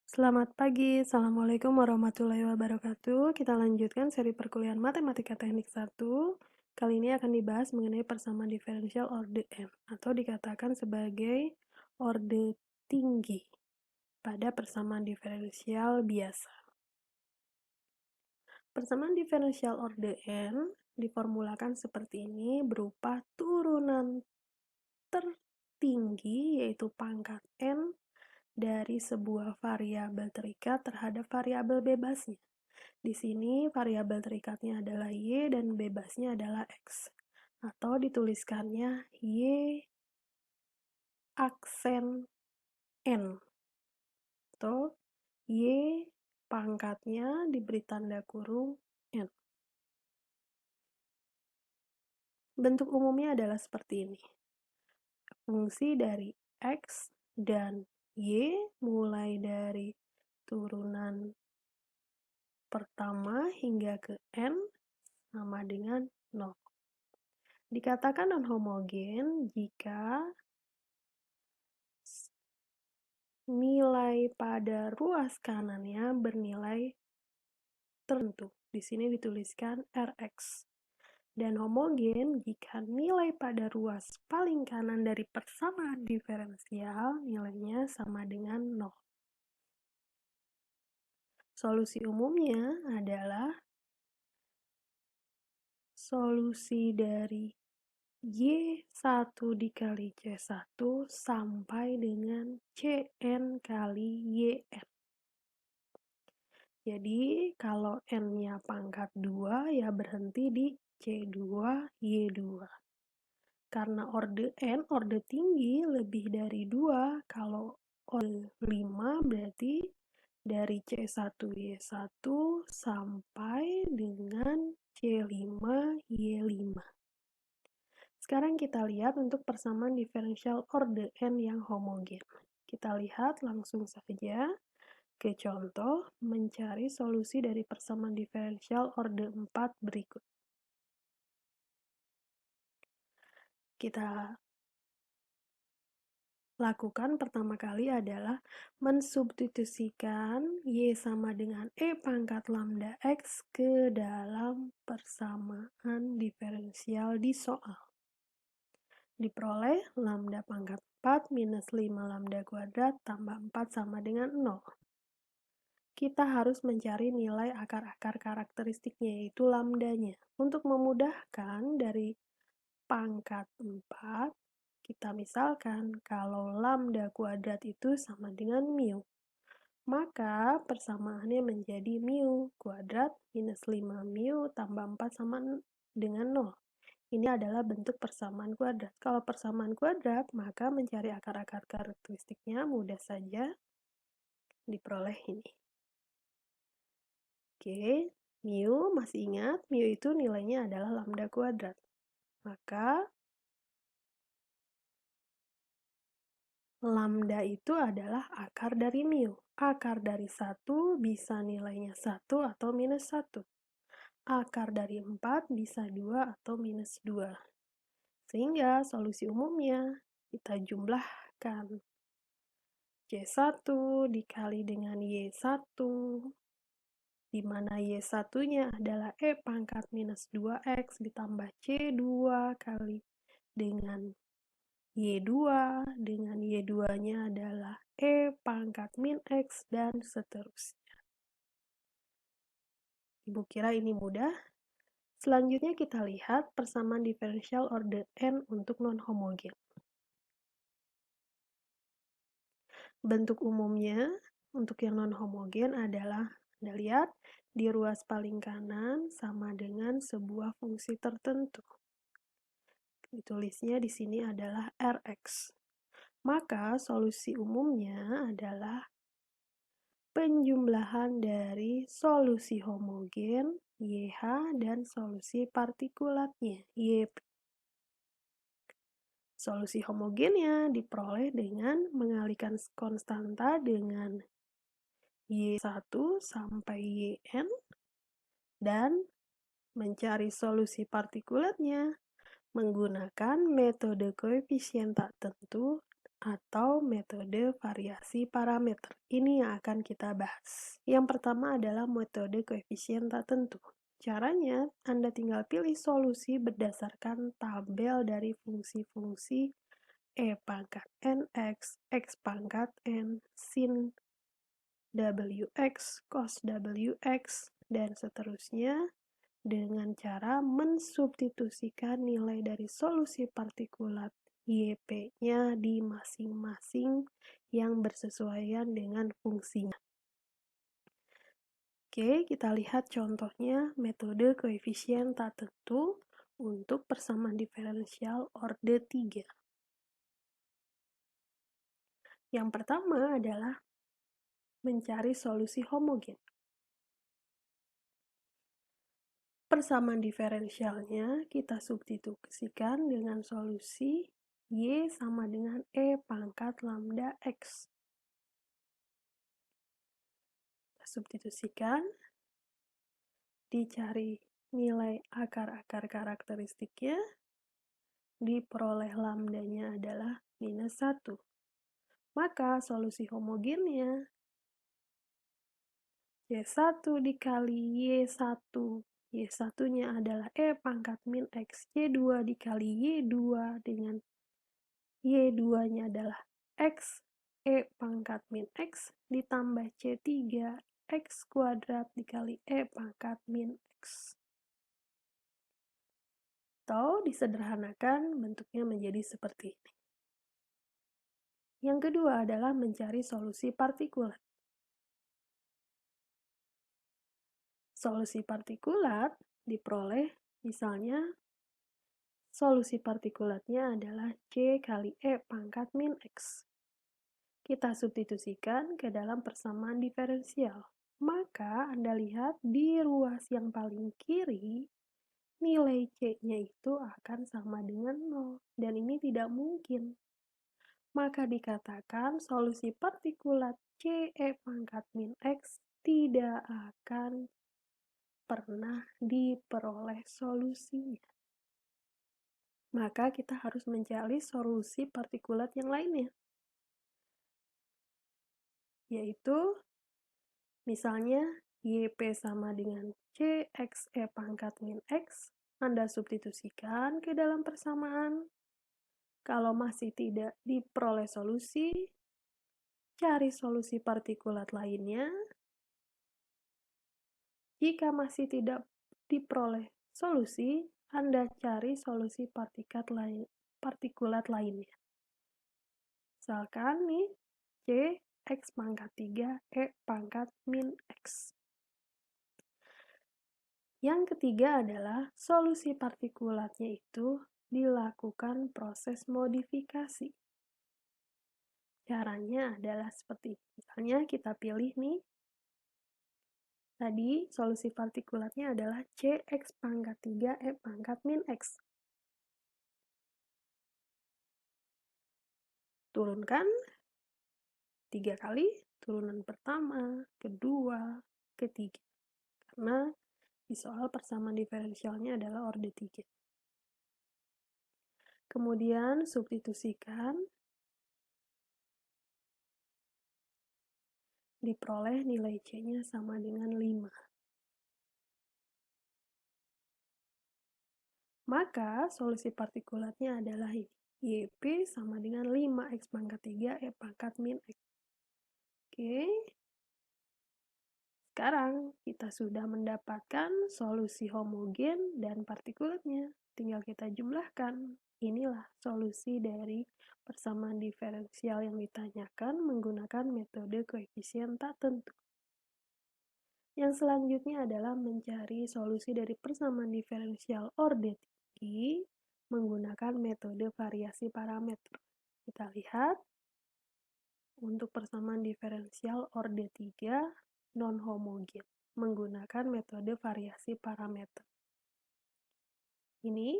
Selamat pagi, Assalamualaikum warahmatullahi wabarakatuh. Kita lanjutkan seri perkuliahan Matematika Teknik 1. Kali ini akan dibahas mengenai persamaan diferensial orde n, atau dikatakan sebagai orde tinggi pada persamaan diferensial biasa. Persamaan diferensial orde n diformulakan seperti ini berupa turunan tertinggi, yaitu pangkat n, dari sebuah variabel terikat terhadap variabel bebasnya. Di sini variabel terikatnya adalah Y dan bebasnya adalah X. Atau dituliskannya Y aksen N. Atau Y pangkatnya diberi tanda kurung N. Bentuk umumnya adalah seperti ini. Fungsi dari X dan Y mulai dari turunan pertama hingga ke N sama dengan 0. Dikatakan non-homogen jika nilai pada ruas kanannya bernilai tertentu. Di sini dituliskan Rx. Dan homogen jika nilai pada ruas paling kanan dari persamaan diferensial nilainya sama dengan 0. Solusi umumnya adalah solusi dari Y1 dikali C1 sampai dengan Cn kali Yn. Jadi, kalau N-nya pangkat 2, ya berhenti di C2Y2. Karena orde N, orde tinggi lebih dari 2, kalau orde 5 berarti dari C1Y1 sampai dengan C5Y5. Sekarang kita lihat untuk persamaan diferensial orde N yang homogen. Kita lihat langsung saja ke contoh mencari solusi dari persamaan diferensial orde 4 berikut. Kita lakukan pertama kali adalah mensubstitusikan Y sama dengan E pangkat lambda X ke dalam persamaan diferensial di soal. Diperoleh lambda pangkat 4 minus 5 lambda kuadrat tambah 4 sama dengan 0. Kita harus mencari nilai akar-akar karakteristiknya, yaitu lambdanya. Untuk memudahkan dari pangkat 4, kita misalkan kalau lambda kuadrat itu sama dengan mu, maka persamaannya menjadi mu kuadrat minus 5 mu tambah 4 sama dengan 0. Ini adalah bentuk persamaan kuadrat. Kalau persamaan kuadrat, maka mencari akar-akar karakteristiknya mudah saja diperoleh ini. Oke, mu masih ingat, mu itu nilainya adalah lambda kuadrat. Maka lambda itu adalah akar dari mu. Akar dari 1 bisa nilainya 1 atau minus 1. Akar dari 4 bisa 2 atau minus 2. Sehingga solusi umumnya kita jumlahkan C1 dikali dengan Y1, di mana Y1-nya adalah E pangkat minus 2X ditambah C2 kali dengan Y2, dengan Y2-nya adalah E pangkat min X, dan seterusnya. Ibu kira ini mudah? Selanjutnya kita lihat persamaan diferensial orde N untuk non-homogen. Bentuk umumnya untuk yang non-homogen adalah, Anda lihat, di ruas paling kanan sama dengan sebuah fungsi tertentu. Ditulisnya di sini adalah Rx. Maka solusi umumnya adalah penjumlahan dari solusi homogen YH dan solusi partikulatnya YP. Solusi homogennya diperoleh dengan mengalihkan konstanta dengan Y1 sampai Yn dan mencari solusi partikulatnya menggunakan metode koefisien tak tentu atau metode variasi parameter. Ini yang akan kita bahas. Yang pertama adalah metode koefisien tak tentu. Caranya, Anda tinggal pilih solusi berdasarkan tabel dari fungsi-fungsi e pangkat nx, x pangkat n, sin wx, cos wx, dan seterusnya dengan cara mensubstitusikan nilai dari solusi partikulat YP-nya di masing-masing yang bersesuaian dengan fungsinya. Oke, kita lihat contohnya metode koefisien tak tentu untuk persamaan diferensial orde 3. Yang pertama adalah mencari solusi homogen. Persamaan diferensialnya kita substitusikan dengan solusi Y sama dengan E pangkat lambda X. Kita substitusikan, dicari nilai akar-akar karakteristiknya, diperoleh lambdanya adalah minus 1. Maka solusi homogennya Y1 dikali Y1. Y1-nya adalah E pangkat min X. Y2 dikali Y2 dengan Y2-nya adalah X. E pangkat min X ditambah C3 X kuadrat dikali E pangkat min X. Atau disederhanakan bentuknya menjadi seperti ini. Yang kedua adalah mencari solusi partikulat. Solusi partikulat diperoleh misalnya solusi partikulatnya adalah C kali E pangkat min X. Kita substitusikan ke dalam persamaan diferensial. Maka Anda lihat di ruas yang paling kiri, nilai C-nya itu akan sama dengan 0. Dan ini tidak mungkin. Maka dikatakan solusi partikulat C E pangkat min X tidak akan pernah diperoleh solusinya. Maka kita harus mencari solusi partikulat yang lainnya, yaitu misalnya YP sama dengan CXE pangkat min X. Anda substitusikan ke dalam persamaan. Kalau masih tidak diperoleh solusi, cari solusi partikulat lainnya. Jika masih tidak diperoleh solusi, Anda cari solusi partikulat lainnya. Misalkan nih, C X pangkat 3 E pangkat min X. Yang ketiga adalah solusi partikulatnya itu dilakukan proses modifikasi. Caranya adalah seperti ini. Misalnya kita pilih nih, tadi solusi partikulatnya adalah Cx pangkat 3 E pangkat min X. Turunkan 3 kali, turunan pertama, kedua, ketiga. Karena di soal persamaan diferensialnya adalah orde 3. Kemudian substitusikan, diperoleh nilai C-nya sama dengan 5. Maka solusi partikulatnya adalah ini. YP sama dengan 5X pangkat 3 E pangkat min X. Oke. Sekarang kita sudah mendapatkan solusi homogen dan partikulatnya. Tinggal kita jumlahkan. Inilah solusi dari persamaan diferensial yang ditanyakan menggunakan metode koefisien tak tentu. Yang selanjutnya adalah mencari solusi dari persamaan diferensial orde tinggi menggunakan metode variasi parameter. Kita lihat, untuk persamaan diferensial orde 3 non-homogen menggunakan metode variasi parameter. Ini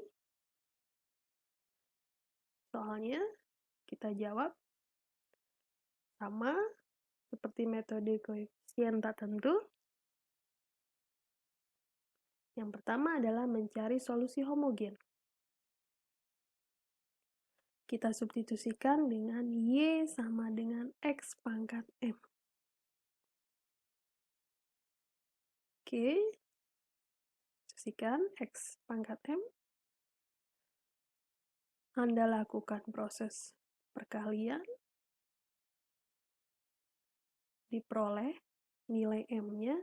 soalnya kita jawab sama seperti metode koefisien tak tentu. Yang pertama adalah mencari solusi homogen. Kita substitusikan dengan Y sama dengan X pangkat M. Oke, substitusikan X pangkat M. Anda lakukan proses perkalian, diperoleh nilai M-nya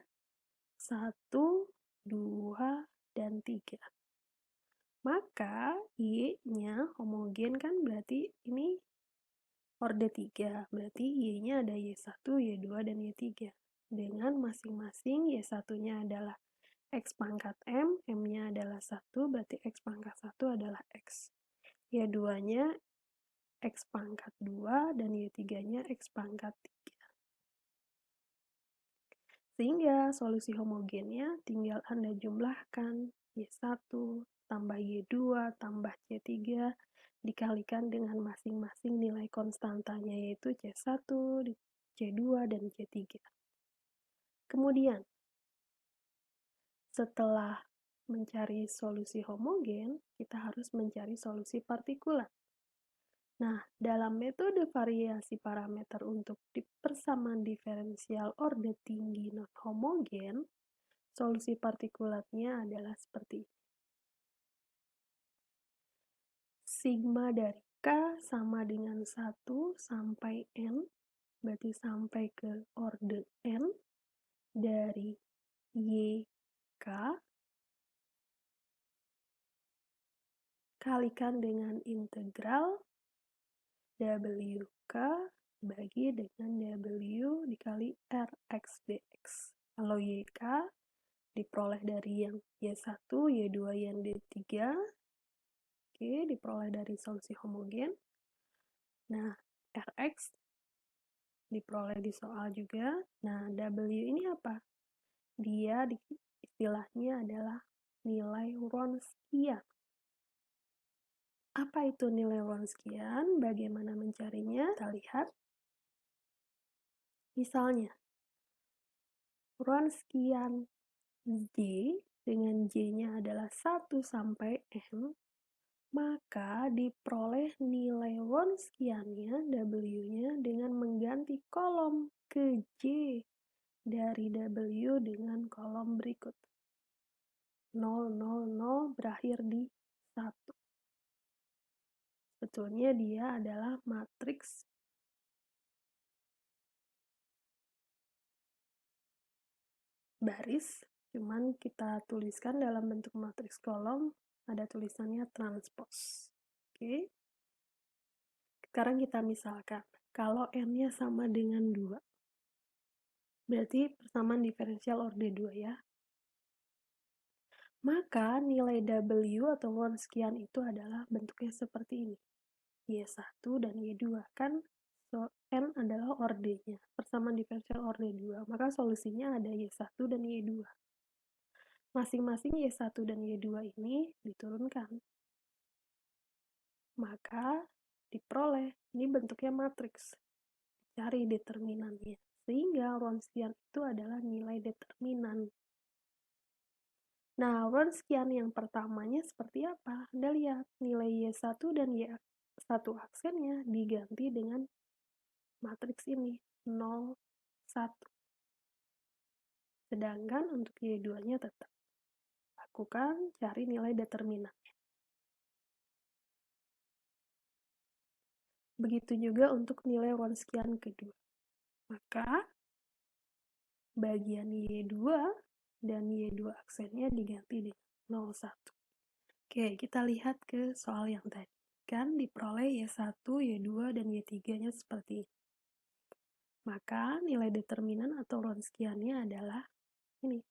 1, 2, dan 3. Maka Y-nya homogen kan, berarti ini orde 3. Berarti Y-nya ada Y1, Y2, dan Y3. Dengan masing-masing Y1-nya adalah X pangkat M, M-nya adalah 1, berarti X pangkat 1 adalah X. Y2-nya X pangkat 2, dan Y3-nya X pangkat 3. Sehingga solusi homogennya tinggal Anda jumlahkan Y1 tambah Y2 tambah Y3 dikalikan dengan masing-masing nilai konstantanya, yaitu C1, C2, dan C3. Kemudian, setelah mencari solusi homogen, kita harus mencari solusi partikulat. Nah, dalam metode variasi parameter untuk persamaan diferensial orde tinggi non-homogen, solusi partikulatnya adalah seperti ini. Sigma dari K sama dengan 1 sampai N, berarti sampai ke orde N, dari YK kalikan dengan integral WK bagi dengan W dikali Rx dx. Kalau YK diperoleh dari yang Y1, Y2, yang D3. Oke, diperoleh dari solusi homogen. Nah, Rx diperoleh di soal juga. Nah, W ini apa? Dia istilahnya adalah nilai Wronskian. Apa itu nilai Wronskian? Bagaimana mencarinya? Kita lihat. Misalnya, Wronskian J dengan J-nya adalah 1 sampai M, maka diperoleh nilai Wronskiannya, W-nya, dengan mengganti kolom ke J dari W dengan kolom berikut. 0, 0, 0 berakhir di 1. Sebetulnya dia adalah matriks baris, cuman kita tuliskan dalam bentuk matriks kolom, ada tulisannya transpose. Oke. Sekarang kita misalkan, kalau N-nya sama dengan 2, berarti persamaan diferensial orde 2 ya. Maka nilai W atau Wronskian itu adalah bentuknya seperti ini. Y1 dan Y2 kan, so N adalah ordenya, persamaan diferensial orde 2, maka solusinya ada Y1 dan Y2. Masing-masing Y1 dan Y2 ini diturunkan. Maka diperoleh, ini bentuknya matriks. Cari determinannya. Sehingga Wronskian itu adalah nilai determinan. Nah, Wronskian yang pertamanya seperti apa? Anda lihat, nilai Y1 dan Y1 aksennya diganti dengan matriks ini, 0, 1. Sedangkan untuk Y2-nya tetap. Lakukan, cari nilai determinannya. Begitu juga untuk nilai Wronskian kedua. Maka, bagian Y2 dan Y2 aksennya diganti dengan 01. Oke, kita lihat ke soal yang tadi. Kan diperoleh Y1, Y2, dan Y3-nya seperti ini. Maka nilai determinan atau Wronskiannya adalah ini.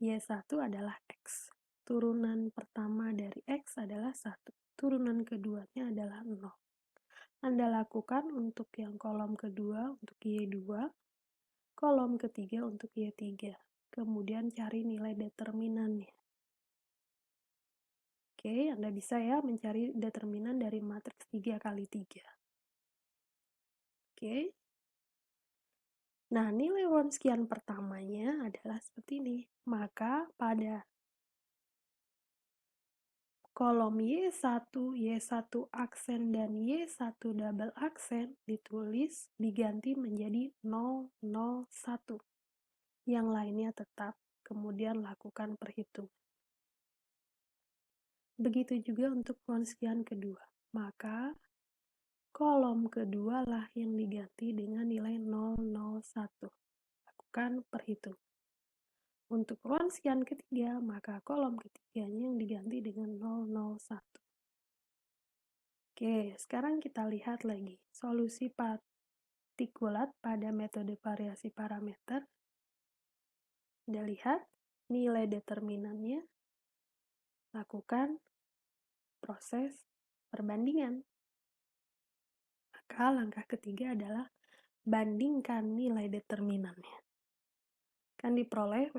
Y1 adalah X. Turunan pertama dari X adalah 1. Turunan keduanya adalah 0. Anda lakukan untuk yang kolom kedua untuk Y2, kolom ketiga untuk Y3. Kemudian cari nilai determinannya. Oke, Anda bisa ya mencari determinan dari matriks 3 kali 3. Oke. Nah, nilai Wronskian pertamanya adalah seperti ini. Maka pada kolom Y1, Y1 aksen, dan Y1 double aksen ditulis diganti menjadi 001. Yang lainnya tetap, kemudian lakukan perhitungan. Begitu juga untuk ronskian kedua. Maka kolom kedua lah yang diganti dengan nilai 001. Lakukan perhitungan. Untuk ronskian ketiga, maka kolom ketiganya yang diganti dengan 001. Oke, sekarang kita lihat lagi solusi partikulat pada metode variasi parameter. Anda lihat nilai determinannya, lakukan proses perbandingan. Maka langkah ketiga adalah bandingkan nilai determinannya. Kan diperoleh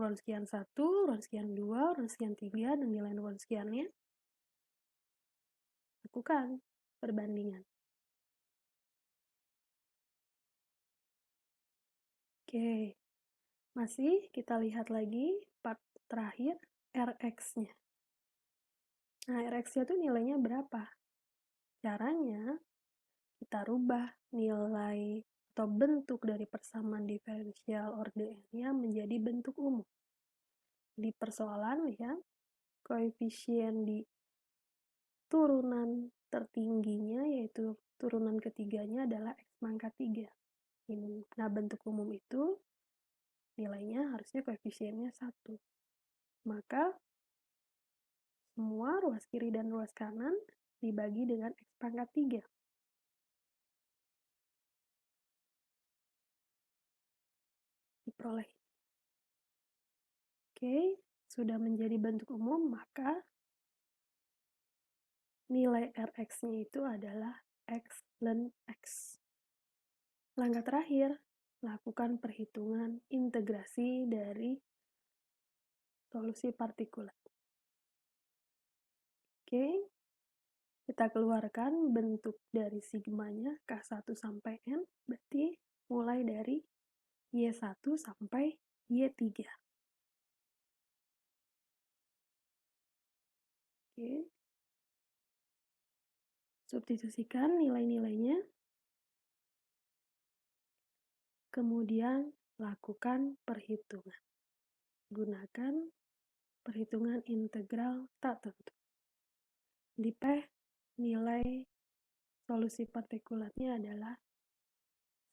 ronskian 1, ronskian 2, ronskian 3, dan nilai ronskiannya. Lakukan perbandingan. Oke, masih kita lihat lagi part terakhir, Rx-nya. Nah, Rx-nya itu nilainya berapa? Caranya, kita rubah nilai atau bentuk dari persamaan diferensial orde N-nya menjadi bentuk umum. Di persoalan, lihat, koefisien di turunan tertingginya, yaitu turunan ketiganya adalah X pangkat 3. Nah, bentuk umum itu nilainya harusnya koefisiennya 1. Maka, semua ruas kiri dan ruas kanan dibagi dengan X pangkat 3. Diperoleh. Oke, sudah menjadi bentuk umum, maka nilai Rx-nya itu adalah X ln X. Langkah terakhir, lakukan perhitungan integrasi dari solusi partikulat. Oke, kita keluarkan bentuk dari sigmanya K1 sampai N, berarti mulai dari Y1 sampai Y3. Oke, substitusikan nilai-nilainya, kemudian lakukan perhitungan. Gunakan perhitungan integral tak tentu. Di P, nilai solusi partikulatnya adalah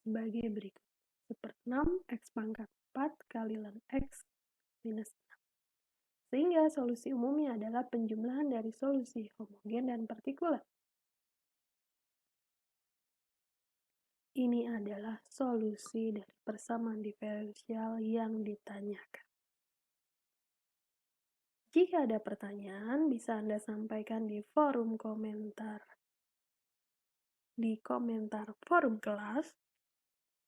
sebagai berikut. 1/6 X pangkat 4 kali ln X minus 6. Sehingga solusi umumnya adalah penjumlahan dari solusi homogen dan partikulat. Ini adalah solusi dari persamaan diferensial yang ditanyakan. Jika ada pertanyaan, bisa Anda sampaikan di forum komentar, di komentar forum kelas,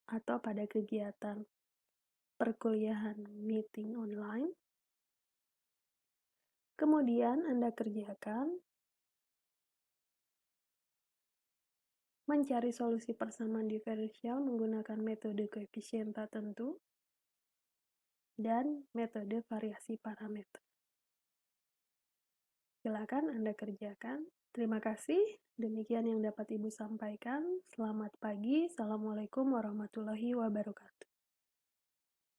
atau pada kegiatan perkuliahan meeting online. Kemudian Anda kerjakan mencari solusi persamaan diferensial menggunakan metode koefisien tak tentu dan metode variasi parameter. Silakan Anda kerjakan. Terima kasih. Demikian yang dapat Ibu sampaikan. Selamat pagi. Assalamualaikum warahmatullahi wabarakatuh.